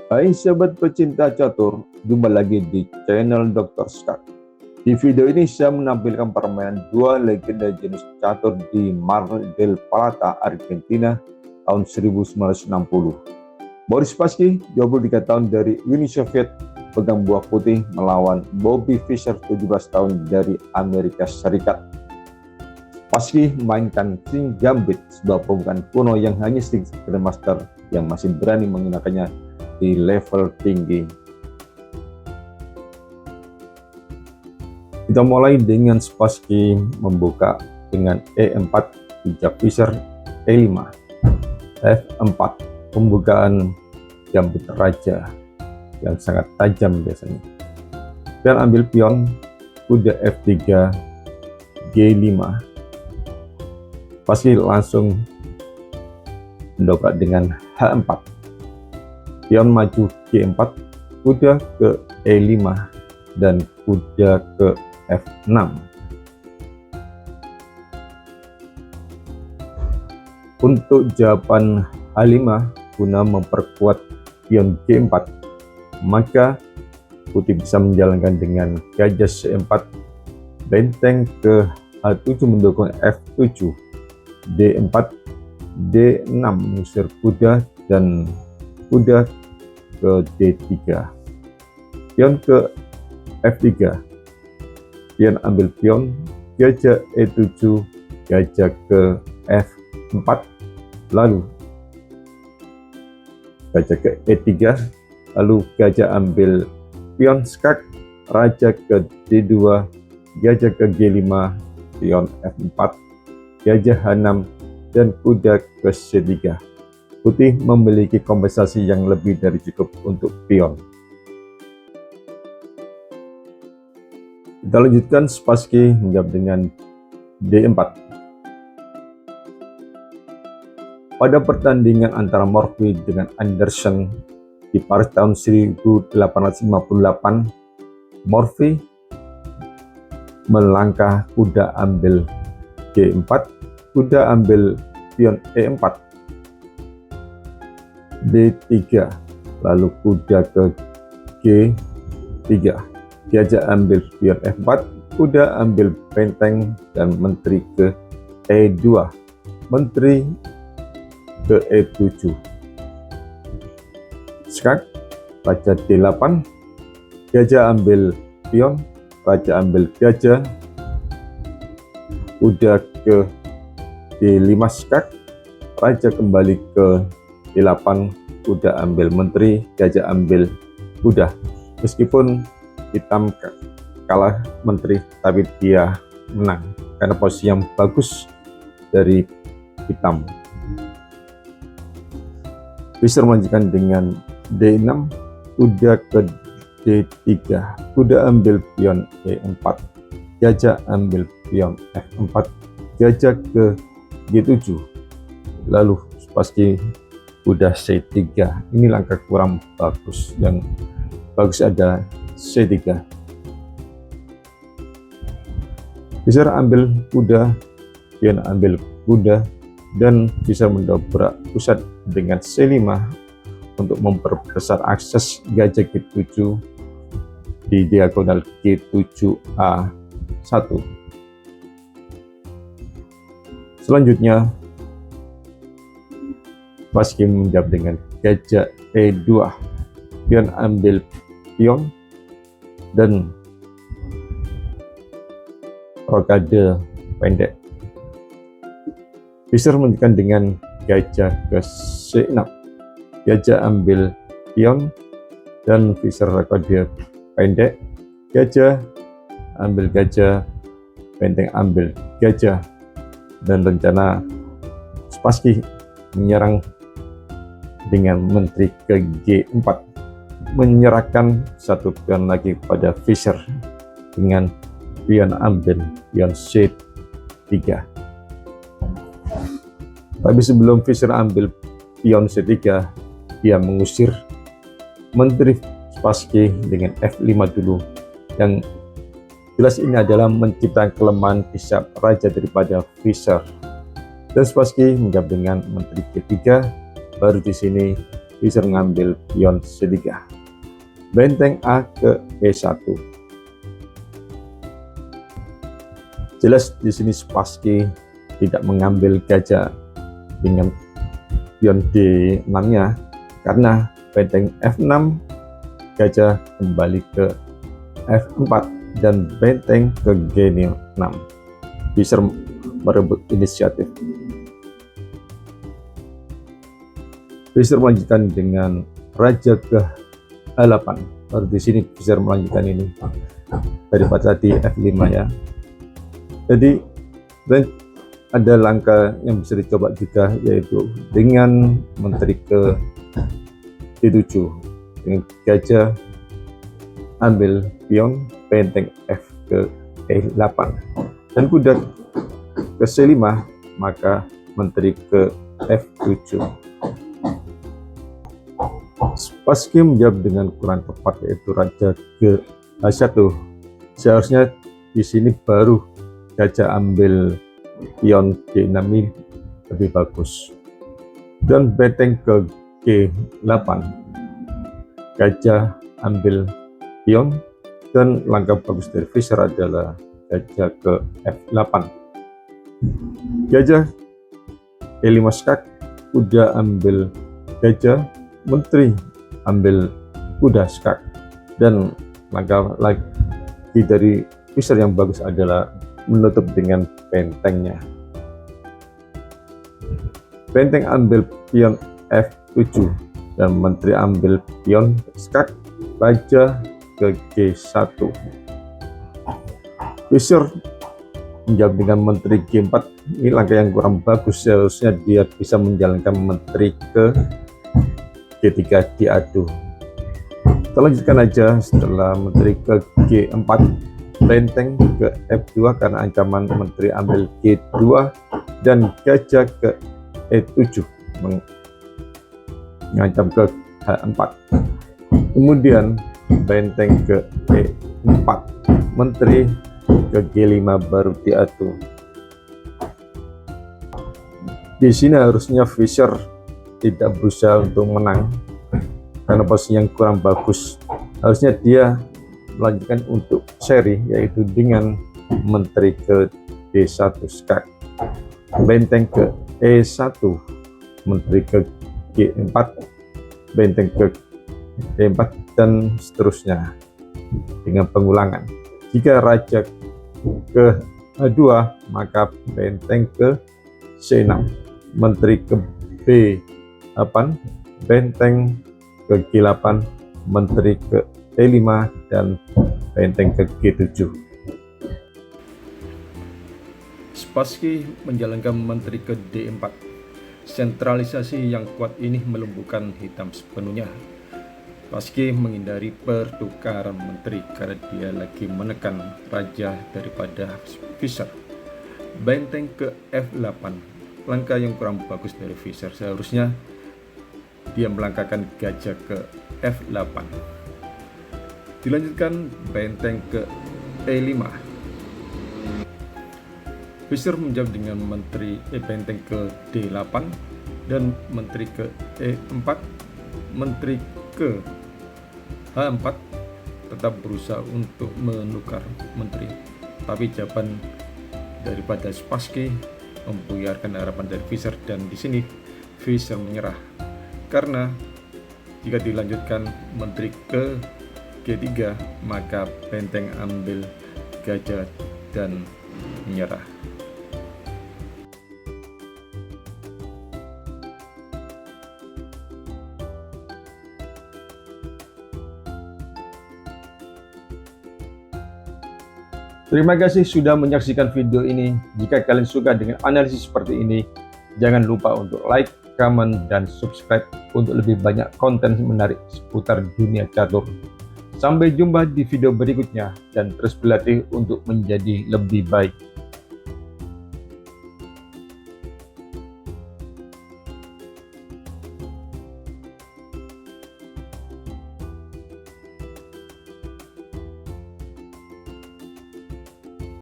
Hai sahabat pecinta catur, jumpa lagi di channel Dr. Skak. Di video ini saya menampilkan permainan dua legenda jenis catur di Mar del Plata, Argentina tahun 1960. Boris Spassky, 23 tahun dari Uni Soviet, pegang buah putih melawan Bobby Fischer, 17 tahun dari Amerika Serikat. Spassky memainkan King Gambit, sebuah pembukaan kuno yang hanya sedikit grandmaster yang masih berani menggunakannya di level tinggi. Kita mulai dengan Spassky membuka dengan E4, pijak Fischer E5, F4, pembukaan gambit raja yang sangat tajam biasanya. Dan ambil pion, kuda F3, G5. Spassky langsung mendobrak dengan H4. Pion maju G4, kuda ke E5, dan kuda ke F6. Untuk jawaban H5 guna memperkuat pion G4, maka putih bisa menjalankan dengan gajah C4, benteng ke H7 mendukung F7, D4, D6 mengusir kuda, dan kuda ke D3. Pion ke F3. Pion ambil pion, gajah E7, gajah ke F4, lalu gajah ke E3, lalu gajah ambil pion skak, raja ke D2, gajah ke G5, pion F4, gajah H6, dan kuda ke C3. Putih memiliki kompensasi yang lebih dari cukup untuk pion. Kita lanjutkan, Spassky menjawab dengan D4. Pada pertandingan antara Morphy dengan Anderson di Paris tahun 1858, Morphy melangkah, kuda ambil G4, kuda ambil pion E4, D3, lalu kuda ke G3, gajah ambil pion F4, kuda ambil benteng, dan menteri ke E2, menteri ke E7, skak, raja D8, gajah ambil pion, raja ambil gajah, kuda ke D5 skak, raja kembali ke D8, kuda ambil menteri, gajah ambil kuda. Meskipun hitam kalah menteri, tapi dia menang karena posisi yang bagus dari hitam. Fischer melanjutkan dengan D6, kuda ke D3, kuda ambil pion E4, gajah ambil pion F4, gajah ke G7, lalu Spassky kuda C3. Ini langkah kurang bagus, yang bagus ada C3. Fischer ambil kuda, pion ambil kuda, dan bisa mendobrak pusat dengan C5 untuk memperbesar akses gajah G7 di diagonal G7A1. Selanjutnya, Spassky menjawab dengan gajah E2, pion ambil pion, dan rokade pendek. Fischer melanjutkan dengan gajah ke C6, gajah ambil pion, dan Fischer rokade pendek, gajah ambil gajah, benteng ambil gajah, dan rencana Spassky menyerang dengan menteri ke G4, menyerahkan satu pion lagi pada Fischer dengan pion ambil pion C3. Tapi sebelum Fischer ambil pion C3, dia mengusir menteri Spassky dengan F5 dulu. Yang jelas ini adalah menciptakan kelemahan hisap raja daripada Fischer. Dan Spassky menjawab dengan menteri G3. Baru di sini Fischer mengambil pion C3. Benteng A ke E1. Jelas di sini Spassky tidak mengambil gajah dengan pion D6-nya karena benteng F6 gajah kembali ke F4 dan benteng ke G6. Fischer merebut inisiatif. Fischer melanjutkan dengan raja ke H8. Baru di sini Fischer melanjutkan ini daripada tadi F5 ya. Jadi ada langkah yang bisa dicoba juga, yaitu dengan menteri ke D7 dengan gajah ambil pion benteng F ke E8 dan kuda ke C5, maka menteri ke F7. Spassky menjawab dengan kurang tepat, yaitu raja ke H1. Seharusnya di sini baru gajah ambil pion D6 ini lebih bagus. Dan benteng ke G8, gajah ambil pion, dan langkah bagus dari Fischer adalah gajah ke F8. Gajah E5 skak, kuda ambil gajah, menteri ambil kuda skak, dan langkah lagi dari Fischer yang bagus adalah menutup dengan bentengnya. Benteng ambil pion F7 dan menteri ambil pion skak, raja ke G1. Fischer menjawab dengan menteri G4. Ini langkah yang kurang bagus, seharusnya dia bisa menjalankan menteri ke G3 diadu. Kita lanjutkan aja setelah menteri ke G4, benteng ke F2 karena ancaman menteri ambil G2, dan gajah ke E7 mengancam ke H4. Kemudian benteng ke E4, menteri ke G5 baru diadu. Di sini harusnya Fischer tidak berusaha untuk menang karena posisi yang kurang bagus. Harusnya dia melanjutkan untuk seri, yaitu dengan menteri ke D1 skak, benteng ke E1, menteri ke G4, benteng ke D4, dan seterusnya dengan pengulangan. Jika raja ke H2, maka benteng ke C6, menteri ke B8, benteng ke G8, menteri ke E5, dan benteng ke G7. Spassky menjalankan menteri ke D4. Sentralisasi yang kuat ini melumpuhkan hitam sepenuhnya. Spassky menghindari pertukaran menteri karena dia lagi menekan raja daripada Fischer. Benteng ke F8, langkah yang kurang bagus dari Fischer. Seharusnya dia melangkahkan gajah ke F8. Dilanjutkan benteng ke E5. Fischer menjawab dengan menteri benteng ke D8 dan menteri ke E4, menteri ke H4, tetap berusaha untuk menukar menteri, tapi jawaban daripada Spassky membuyarkan harapan dari Fischer, dan di sini Fischer menyerah karena jika dilanjutkan menteri ke G3, maka benteng ambil gajah dan menyerah. Terima kasih sudah menyaksikan video ini. Jika kalian suka dengan analisis seperti ini, jangan lupa untuk like, comment, dan subscribe untuk lebih banyak konten menarik seputar dunia catur. Sampai jumpa di video berikutnya, dan terus berlatih untuk menjadi lebih baik.